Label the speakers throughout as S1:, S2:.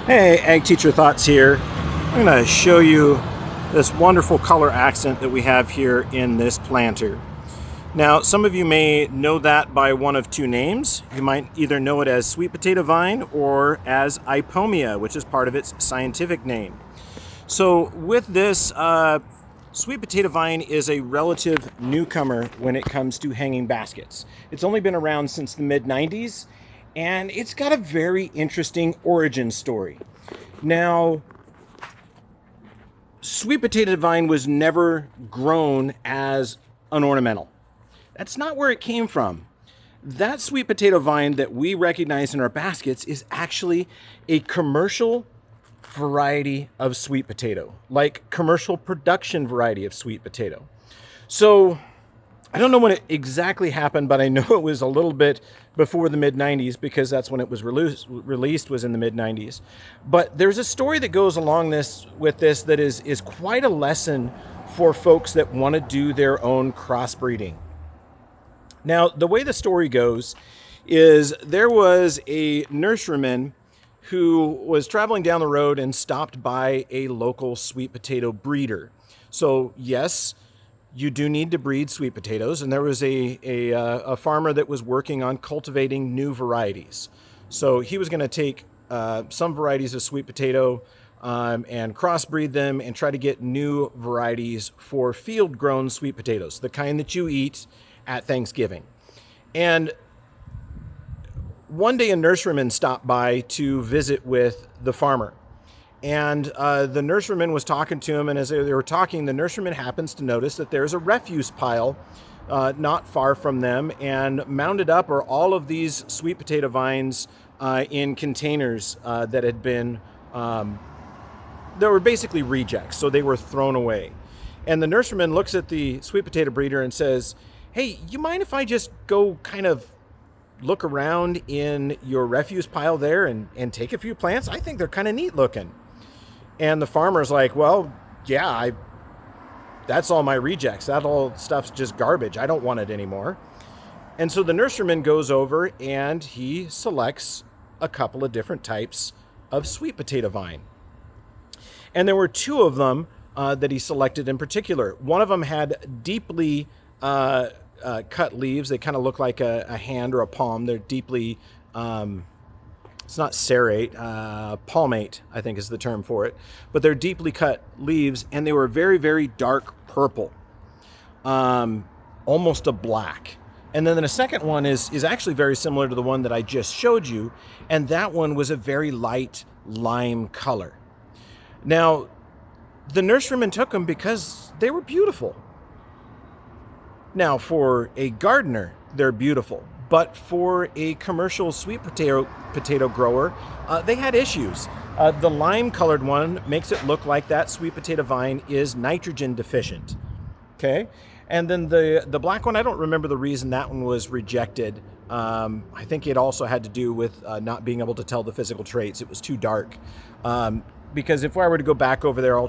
S1: Hey, Ag Teacher Thoughts here. I'm going to show you this wonderful color accent that we have here in this planter. Now, some of you may know that by one of two names. You might either know it as sweet potato vine or as Ipomia, which is part of its scientific name. So with this, sweet potato vine is a relative newcomer when it comes to hanging baskets. It's only been around since the mid-90s, and it's got a very interesting origin story. Now, sweet potato vine was never grown as an ornamental. That's not where it came from. That sweet potato vine that we recognize in our baskets is actually a commercial variety of sweet potato, like commercial production variety of sweet potato. So I don't know when it exactly happened, but I know it was a little bit before the mid-90s because that's when it was released was in the mid-90s. But there's a story that goes along with this that is quite a lesson for folks that want to do their own crossbreeding. Now, the way the story goes is there was a nurseryman who was traveling down the road and stopped by a local sweet potato breeder. So yes, you do need to breed sweet potatoes, and there was a farmer that was working on cultivating new varieties. So he was going to take some varieties of sweet potato and crossbreed them and try to get new varieties for field-grown sweet potatoes, the kind that you eat at Thanksgiving. And one day a nurseryman stopped by to visit with the farmer. And the nurseryman was talking to him, and as they were talking, the nurseryman happens to notice that there's a refuse pile not far from them, and mounded up are all of these sweet potato vines in containers that had been, they were basically rejects, so they were thrown away. And the nurseryman looks at the sweet potato breeder and says, "Hey, you mind if I just go kind of look around in your refuse pile there and take a few plants? I think they're kind of neat looking." And the farmer's like, "Well, yeah, that's all my rejects. That all stuff's just garbage. I don't want it anymore." And so the nurseryman goes over and he selects a couple of different types of sweet potato vine. And there were two of them that he selected in particular. One of them had deeply cut leaves. They kind of look like a hand or a palm. They're deeply it's not serrate, palmate, I think is the term for it. But they're deeply cut leaves, and they were very, very dark purple, almost a black. And then the second one is actually very similar to the one that I just showed you, and that one was a very light lime color. Now, the nurseryman took them because they were beautiful. Now, for a gardener, they're beautiful. But for a commercial sweet potato grower, they had issues. The lime-colored one makes it look like that sweet potato vine is nitrogen deficient. Okay, and then the black one, I don't remember the reason that one was rejected. I think it also had to do with not being able to tell the physical traits. It was too dark. Because if I were to go back over there, I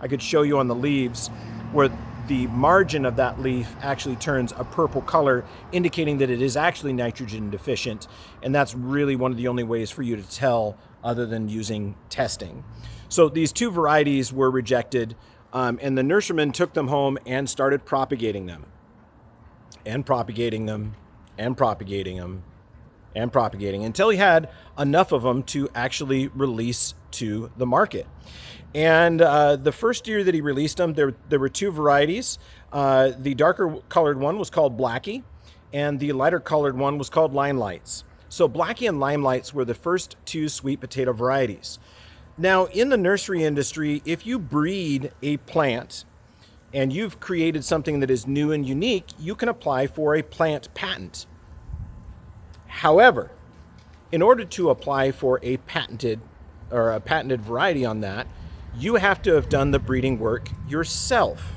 S1: could show you on the leaves where the margin of that leaf actually turns a purple color, indicating that it is actually nitrogen deficient. And that's really one of the only ways for you to tell other than using testing. So these two varieties were rejected, and the nurseryman took them home and started propagating them and propagating them and propagating them and propagating until he had enough of them to actually release to the market. And the first year that he released them, there were two varieties. The darker colored one was called Blackie, and the lighter colored one was called Limelights. So Blackie and Limelights were the first two sweet potato varieties. Now, in the nursery industry, if you breed a plant and you've created something that is new and unique, you can apply for a plant patent. However, in order to apply for a patented variety on that, you have to have done the breeding work yourself.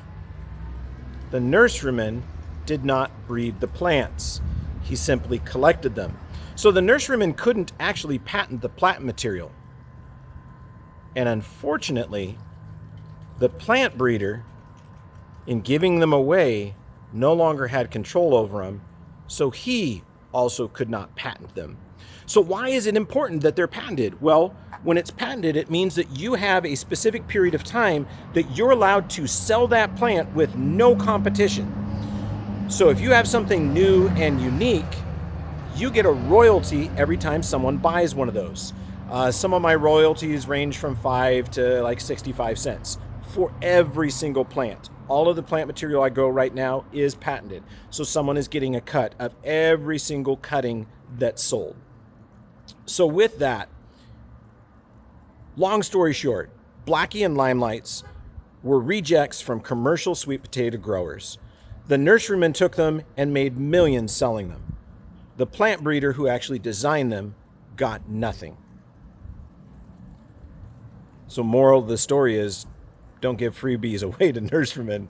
S1: The nurseryman did not breed the plants. He simply collected them. So the nurseryman couldn't actually patent the plant material. And unfortunately, the plant breeder, in giving them away, no longer had control over them, so he also could not patent them. So why is it important that they're patented? Well, when it's patented, it means that you have a specific period of time that you're allowed to sell that plant with no competition. So if you have something new and unique, you get a royalty every time someone buys one of those. Some of my royalties range from 5 to like 65 cents for every single plant. All of the plant material I grow right now is patented. So someone is getting a cut of every single cutting that's sold. So with that, long story short, Blackie and Limelights were rejects from commercial sweet potato growers. The nurseryman took them and made millions selling them. The plant breeder who actually designed them got nothing. So moral of the story is, don't give freebies away to nurserymen.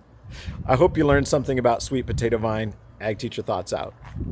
S1: I hope you learned something about sweet potato vine. Ag Teacher Thoughts out.